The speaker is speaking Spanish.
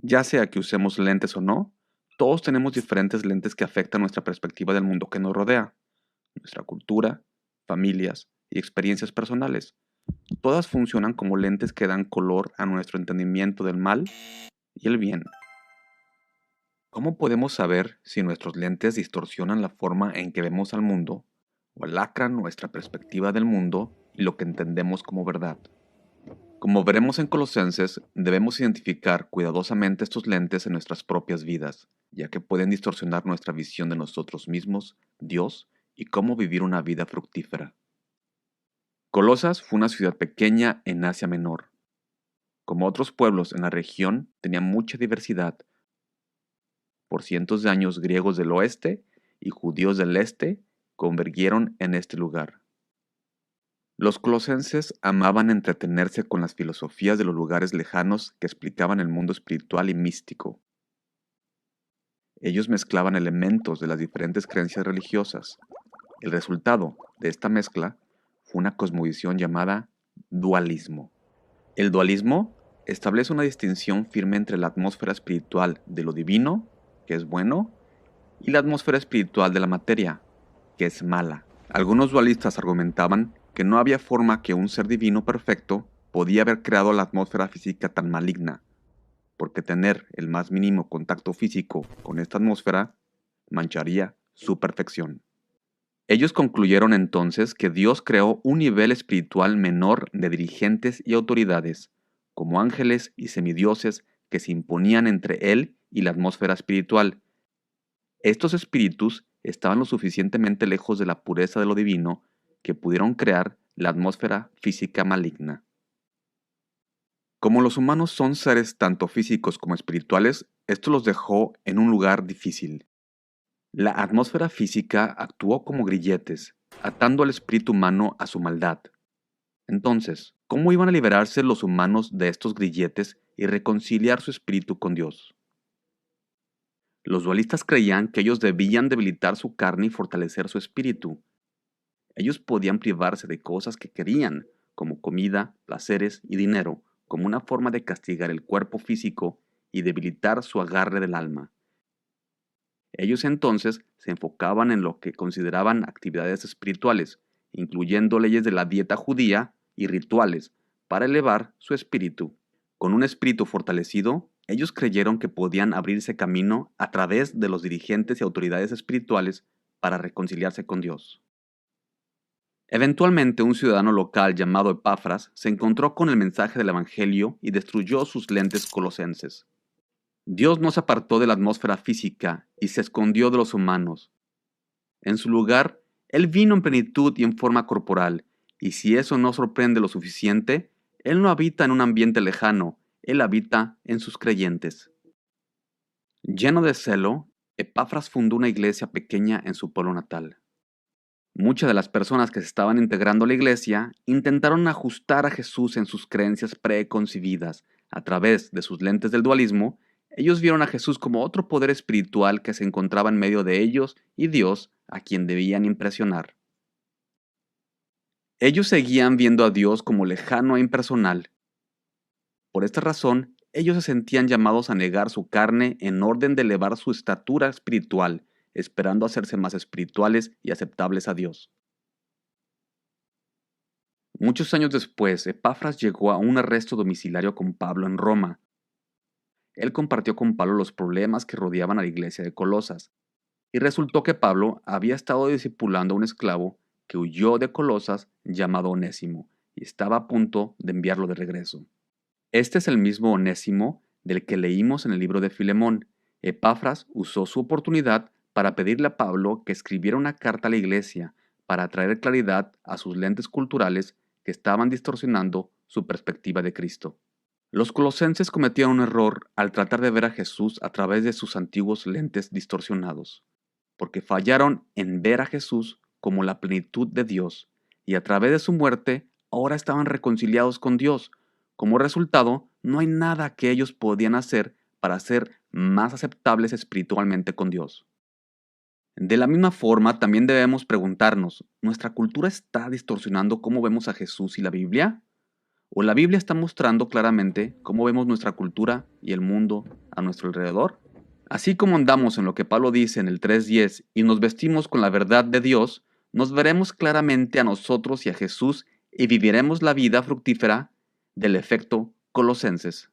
Ya sea que usemos lentes o no, todos tenemos diferentes lentes que afectan nuestra perspectiva del mundo que nos rodea, nuestra cultura, familias y experiencias personales. Todas funcionan como lentes que dan color a nuestro entendimiento del mal y el bien. ¿Cómo podemos saber si nuestros lentes distorsionan la forma en que vemos al mundo o lacran nuestra perspectiva del mundo y lo que entendemos como verdad? Como veremos en Colosenses, debemos identificar cuidadosamente estos lentes en nuestras propias vidas, ya que pueden distorsionar nuestra visión de nosotros mismos, Dios y cómo vivir una vida fructífera. Colosas fue una ciudad pequeña en Asia Menor. Como otros pueblos en la región, tenía mucha diversidad. Por cientos de años griegos del oeste y judíos del este convergieron en este lugar. Los colosenses amaban entretenerse con las filosofías de los lugares lejanos que explicaban el mundo espiritual y místico. Ellos mezclaban elementos de las diferentes creencias religiosas. El resultado de esta mezcla fue una cosmovisión llamada dualismo. El dualismo establece una distinción firme entre la atmósfera espiritual de lo divino, que es bueno, y la atmósfera espiritual de la materia, que es mala. Algunos dualistas argumentaban que no había forma que un ser divino perfecto podía haber creado la atmósfera física tan maligna, porque tener el más mínimo contacto físico con esta atmósfera mancharía su perfección. Ellos concluyeron entonces que Dios creó un nivel espiritual menor de dirigentes y autoridades, como ángeles y semidioses que se imponían entre él y la atmósfera espiritual. Estos espíritus estaban lo suficientemente lejos de la pureza de lo divino que pudieron crear la atmósfera física maligna. Como los humanos son seres tanto físicos como espirituales, esto los dejó en un lugar difícil. La atmósfera física actuó como grilletes, atando al espíritu humano a su maldad. Entonces, ¿cómo iban a liberarse los humanos de estos grilletes y reconciliar su espíritu con Dios? Los dualistas creían que ellos debían debilitar su carne y fortalecer su espíritu. Ellos podían privarse de cosas que querían, como comida, placeres y dinero, como una forma de castigar el cuerpo físico y debilitar su agarre del alma. Ellos entonces se enfocaban en lo que consideraban actividades espirituales, incluyendo leyes de la dieta judía y rituales, para elevar su espíritu. Con un espíritu fortalecido, ellos creyeron que podían abrirse camino a través de los dirigentes y autoridades espirituales para reconciliarse con Dios. Eventualmente, un ciudadano local llamado Epafras se encontró con el mensaje del Evangelio y destruyó sus lentes colosenses. Dios no se apartó de la atmósfera física y se escondió de los humanos. En su lugar, Él vino en plenitud y en forma corporal, y si eso no sorprende lo suficiente, Él no habita en un ambiente lejano, Él habita en sus creyentes. Lleno de celo, Epafras fundó una iglesia pequeña en su pueblo natal. Muchas de las personas que se estaban integrando a la iglesia intentaron ajustar a Jesús en sus creencias preconcebidas. A través de sus lentes del dualismo, ellos vieron a Jesús como otro poder espiritual que se encontraba en medio de ellos y Dios a quien debían impresionar. Ellos seguían viendo a Dios como lejano e impersonal. Por esta razón, ellos se sentían llamados a negar su carne en orden de elevar su estatura espiritual, esperando hacerse más espirituales y aceptables a Dios. Muchos años después, Epafras llegó a un arresto domiciliario con Pablo en Roma. Él compartió con Pablo los problemas que rodeaban a la iglesia de Colosas, y resultó que Pablo había estado discipulando a un esclavo que huyó de Colosas llamado Onésimo, y estaba a punto de enviarlo de regreso. Este es el mismo Onésimo del que leímos en el libro de Filemón. Epafras usó su oportunidad para pedirle a Pablo que escribiera una carta a la iglesia para traer claridad a sus lentes culturales que estaban distorsionando su perspectiva de Cristo. Los colosenses cometieron un error al tratar de ver a Jesús a través de sus antiguos lentes distorsionados, porque fallaron en ver a Jesús como la plenitud de Dios, y a través de su muerte ahora estaban reconciliados con Dios. Como resultado, no hay nada que ellos podían hacer para ser más aceptables espiritualmente con Dios. De la misma forma, también debemos preguntarnos, ¿nuestra cultura está distorsionando cómo vemos a Jesús y la Biblia? ¿O la Biblia está mostrando claramente cómo vemos nuestra cultura y el mundo a nuestro alrededor. Así como andamos en lo que Pablo dice en el 3:10 y nos vestimos con la verdad de Dios, nos veremos claramente a nosotros y a Jesús y viviremos la vida fructífera del efecto Colosenses.